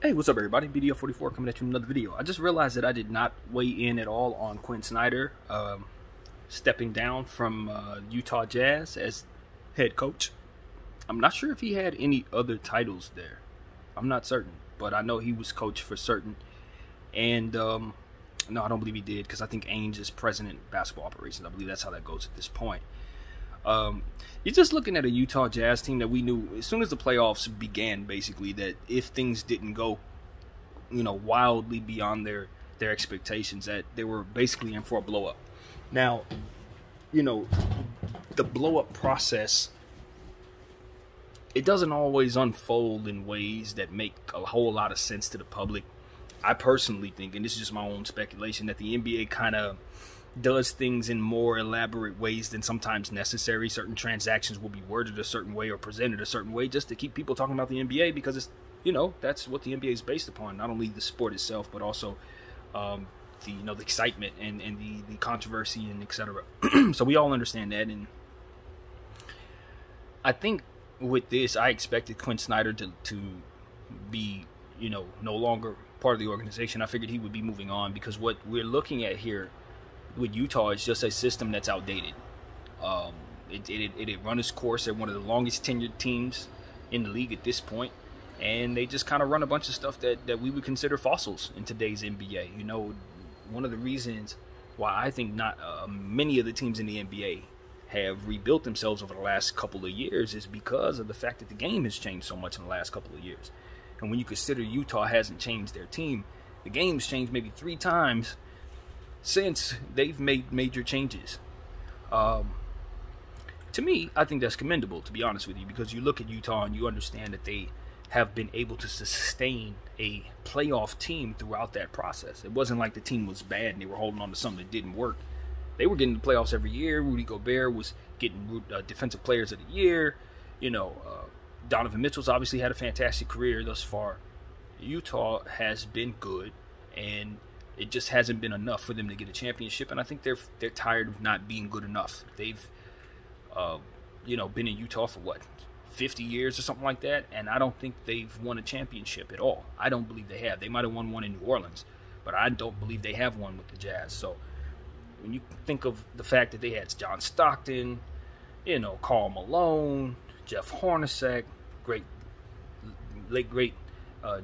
Hey, what's up, everybody? BDO44 coming at you with another video. I just realized that I did not weigh in at all on Quinn Snyder stepping down from Utah Jazz as head coach. I'm not sure if he had any other titles there. I'm not certain, but I know he was coach for certain. And no, I don't believe he did, because I think Ainge is president of basketball operations. I believe that's how that goes at this point. You're just looking at a Utah Jazz team that we knew as soon as the playoffs began, basically, that if things didn't go, wildly beyond their expectations, that they were basically in for a blow up. Now, the blow up process, it doesn't always unfold in ways that make a whole lot of sense to the public. I personally think, and this is just my own speculation, that the NBA kind of does things in more elaborate ways than sometimes necessary. Certain transactions will be worded a certain way or presented a certain way just to keep people talking about the NBA, because it's, that's what the NBA is based upon. Not only the sport itself, but also the excitement and the controversy and etc. So we all understand that. And I think with this, I expected Quinn Snyder to be, no longer part of the organization. I figured he would be moving on, because what we're looking at here with Utah is just a system that's outdated. It had run its course at one of the longest tenured teams in the league at this point, and they just kind of run a bunch of stuff that we would consider fossils in today's NBA. One of the reasons why I think not many of the teams in the NBA have rebuilt themselves over the last couple of years is because of the fact that the game has changed so much in the last couple of years. And when you consider Utah hasn't changed their team, the game's changed maybe 3 times since they've made major changes. To me, I think that's commendable, to be honest with you, because you look at Utah and you understand that they have been able to sustain a playoff team throughout that process. It wasn't like the team was bad and they were holding on to something that didn't work. They were getting the playoffs every year. Rudy Gobert was getting defensive players of the year. Donovan Mitchell's obviously had a fantastic career thus far. Utah has been good, and it just hasn't been enough for them to get a championship, and I think they're tired of not being good enough. They've, been in Utah for 50 years or something like that, and I don't think they've won a championship at all. I don't believe they have. They might have won one in New Orleans, but I don't believe they have one with the Jazz. So when you think of the fact that they had John Stockton, Karl Malone, Jeff Hornacek, late great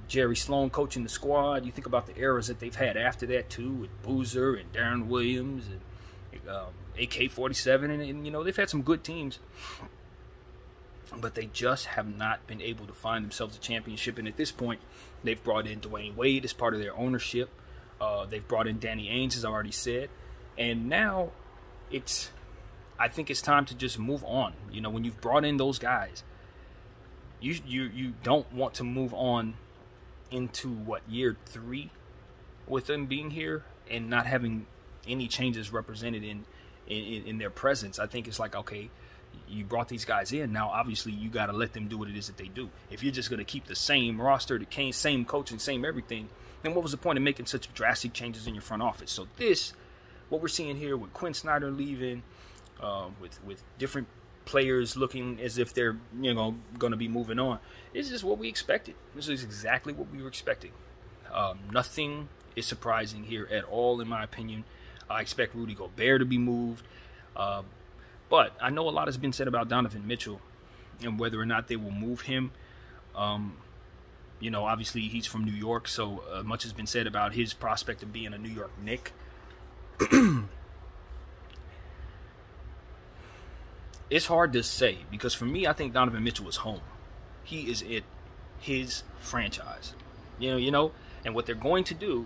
Jerry Sloan coaching the squad. You think about the eras that they've had after that too, with Boozer and Darren Williams and AK-47, and they've had some good teams, but they just have not been able to find themselves a championship. And at this point, they've brought in Dwayne Wade as part of their ownership. They've brought in Danny Ainge, as I already said, and now I think it's time to just move on. When you've brought in those guys, you don't want to move on into year 3 with them being here and not having any changes represented in their presence. I think it's like, okay, you brought these guys in, now obviously you got to let them do what it is that they do. If you're just going to keep the same roster, the same coach and same everything, then what was the point of making such drastic changes in your front office? So what we're seeing here with Quinn Snyder leaving, with different players looking as if they're going to be moving on, it's just what we expected. This is exactly what we were expecting. Nothing is surprising here at all, in my opinion. I expect Rudy Gobert to be moved, but I know a lot has been said about Donovan Mitchell and whether or not they will move him. Obviously he's from New York, so much has been said about his prospect of being a New York Knick. It's hard to say, because for me, I think Donovan Mitchell is home. He is his franchise, and what they're going to do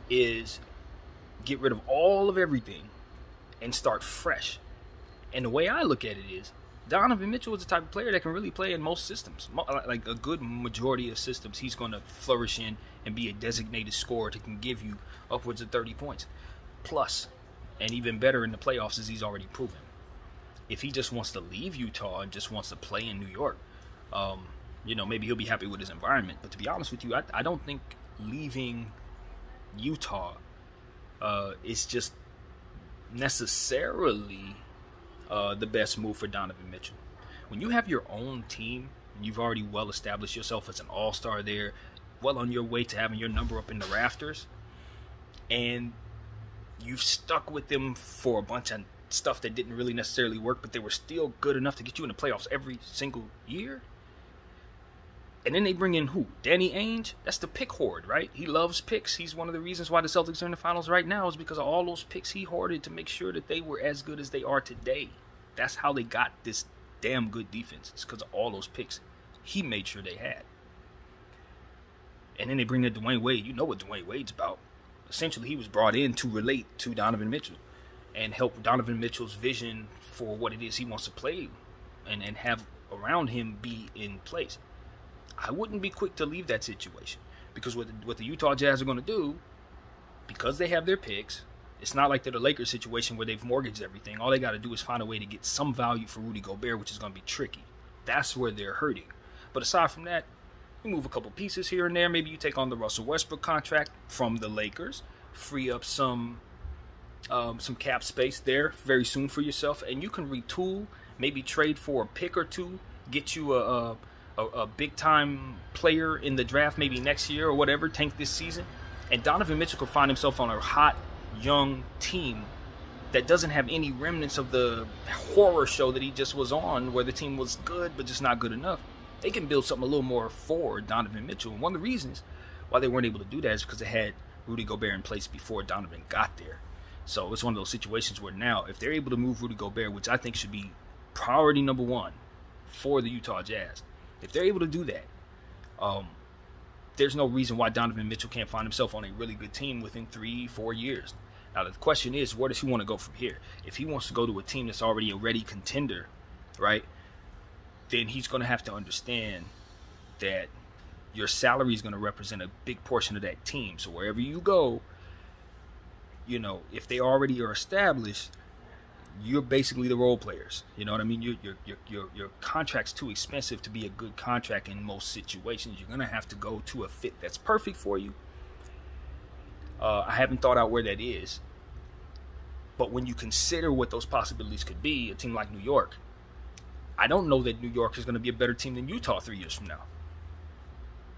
is get rid of all of everything and start fresh. And the way I look at it is, Donovan Mitchell is the type of player that can really play in most systems. Like a good majority of systems, he's going to flourish in and be a designated scorer that can give you upwards of 30 points. Plus, and even better in the playoffs, as he's already proven. If he just wants to leave Utah and just wants to play in New York, maybe he'll be happy with his environment. But to be honest with you, I don't think leaving Utah is just necessarily the best move for Donovan Mitchell. When you have your own team, and you've already well established yourself as an all-star there, well on your way to having your number up in the rafters, and you've stuck with them for a bunch of stuff that didn't really necessarily work, but they were still good enough to get you in the playoffs every single year. And then they bring in who? Danny Ainge? That's the pick hoard, right? He loves picks. He's one of the reasons why the Celtics are in the finals right now, is because of all those picks he hoarded to make sure that they were as good as they are today. That's how they got this damn good defense. It's because of all those picks he made sure they had. And then they bring in Dwayne Wade. You know what Dwayne Wade's about. Essentially, he was brought in to relate to Donovan Mitchell and help Donovan Mitchell's vision for what it is he wants to play and have around him be in place. I wouldn't be quick to leave that situation, because what the Utah Jazz are going to do, because they have their picks, it's not like they're the Lakers situation where they've mortgaged everything. All they got to do is find a way to get some value for Rudy Gobert, which is going to be tricky. That's where they're hurting. But aside from that, you move a couple pieces here and there. Maybe you take on the Russell Westbrook contract from the Lakers, free up some cap space there very soon for yourself, and you can retool, maybe trade for a pick or two, get you a big-time player in the draft maybe next year or whatever, tank this season. And Donovan Mitchell could find himself on a hot, young team that doesn't have any remnants of the horror show that he just was on, where the team was good but just not good enough. They can build something a little more for Donovan Mitchell. And one of the reasons why they weren't able to do that is because they had Rudy Gobert in place before Donovan got there. So it's one of those situations where now, if they're able to move Rudy Gobert, which I think should be priority number one for the Utah Jazz, if they're able to do that, there's no reason why Donovan Mitchell can't find himself on a really good team within 3-4 years. Now, the question is, where does he want to go from here? If he wants to go to a team that's already a ready contender, right, then he's going to have to understand that your salary is going to represent a big portion of that team. So wherever you go, you know, if they already are established, you're basically the role players. You know what I mean? Your contract's too expensive to be a good contract in most situations. You're gonna have to go to a fit that's perfect for you. I haven't thought out where that is, but when you consider what those possibilities could be, a team like New York, I don't know that New York is going to be a better team than Utah 3 years from now.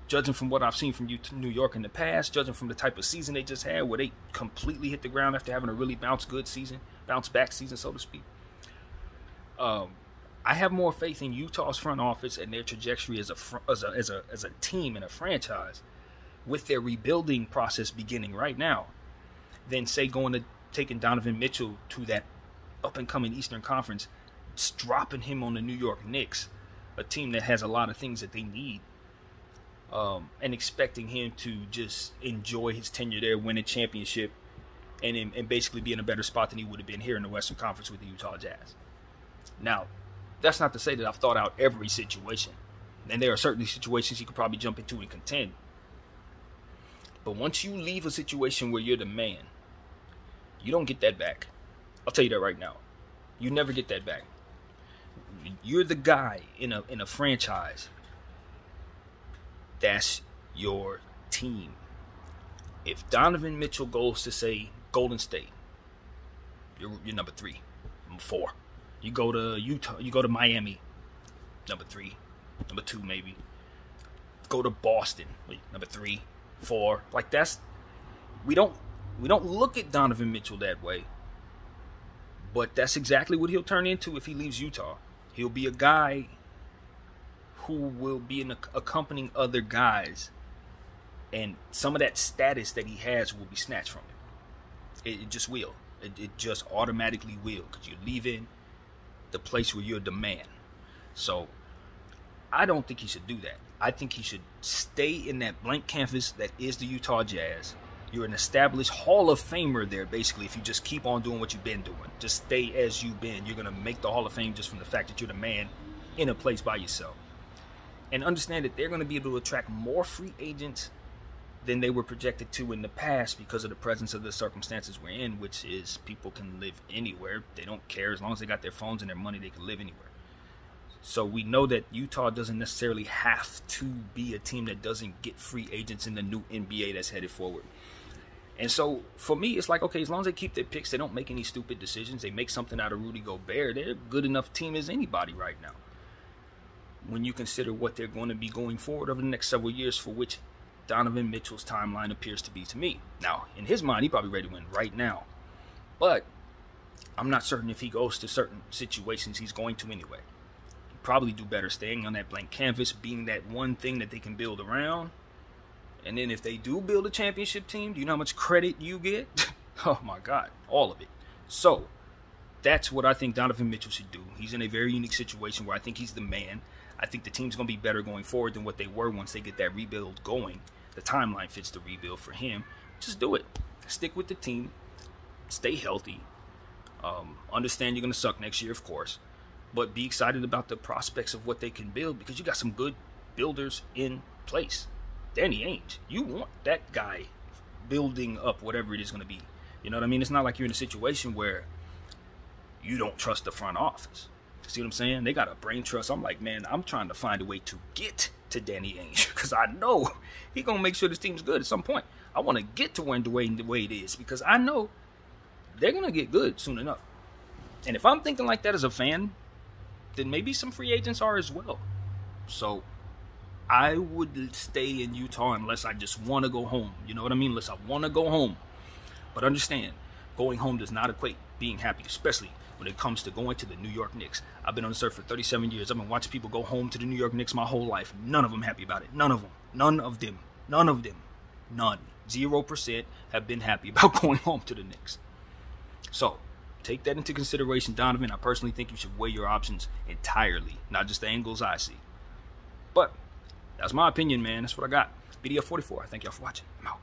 Judging from what I've seen from New York in the past, judging from the type of season they just had, where they completely hit the ground after having a really bounce back season, so to speak. I have more faith in Utah's front office and their trajectory as a team and a franchise, with their rebuilding process beginning right now, than say taking Donovan Mitchell to that up and coming Eastern Conference, dropping him on the New York Knicks, a team that has a lot of things that they need. And expecting him to just enjoy his tenure there, win a championship, and basically be in a better spot than he would have been here in the Western Conference with the Utah Jazz. Now, that's not to say that I've thought out every situation. And there are certainly situations you could probably jump into and contend. But once you leave a situation where you're the man, you don't get that back. I'll tell you that right now. You never get that back. You're the guy in a franchise. That's your team. If Donovan Mitchell goes to, say, Golden State, you're number 3, number 4. You go to Utah, you go to Miami, number 3, number 2 maybe. Go to Boston, number 3, 4. Like, that's, we don't look at Donovan Mitchell that way. But that's exactly what he'll turn into if he leaves Utah. He'll be a guy who will be accompanying other guys, and some of that status that he has will be snatched from him. It just will. It just automatically will, because you're leaving the place where you're the man. So I don't think he should do that. I think he should stay in that blank canvas that is the Utah Jazz. You're an established Hall of Famer there, basically, if you just keep on doing what you've been doing. Just stay as you've been. You're going to make the Hall of Fame just from the fact that you're the man in a place by yourself. And understand that they're going to be able to attract more free agents than they were projected to in the past, because of the presence of the circumstances we're in, which is people can live anywhere. They don't care. As long as they got their phones and their money, they can live anywhere. So we know that Utah doesn't necessarily have to be a team that doesn't get free agents in the new NBA that's headed forward. And so for me, it's like, okay, as long as they keep their picks, they don't make any stupid decisions, they make something out of Rudy Gobert, they're a good enough team as anybody right now. When you consider what they're going to be going forward over the next several years, for which Donovan Mitchell's timeline appears to be to me. Now, in his mind, he probably ready to win right now. But I'm not certain if he goes to certain situations he's going to anyway. He'd probably do better staying on that blank canvas, being that one thing that they can build around. And then if they do build a championship team, do you know how much credit you get? Oh my God, all of it. So that's what I think Donovan Mitchell should do. He's in a very unique situation where I think he's the man. I think the team's going to be better going forward than what they were once they get that rebuild going. The timeline fits the rebuild for him. Just do it. Stick with the team. Stay healthy. Understand you're going to suck next year, of course. But be excited about the prospects of what they can build because you got some good builders in place. Danny Ainge, you want that guy building up whatever it is going to be. You know what I mean? It's not like you're in a situation where you don't trust the front office. See what I'm saying? They got a brain trust. I'm like, man, I'm trying to find a way to get to Danny Ainge because I know he's going to make sure this team's good at some point. I want to get to where the way it is because I know they're going to get good soon enough. And if I'm thinking like that as a fan, then maybe some free agents are as well. So I would stay in Utah unless I just want to go home. You know what I mean? Unless I want to go home. But understand, going home does not equate being happy, especially when it comes to going to the New York Knicks. I've been on the surf for 37 years. I've been watching people go home to the New York Knicks my whole life. None of them happy about it. None of them. None of them. None of them. None. 0% have been happy about going home to the Knicks. So, take that into consideration, Donovan. I personally think you should weigh your options entirely, not just the angles I see. But that's my opinion, man. That's what I got. BDF 44. Thank y'all for watching. I'm out.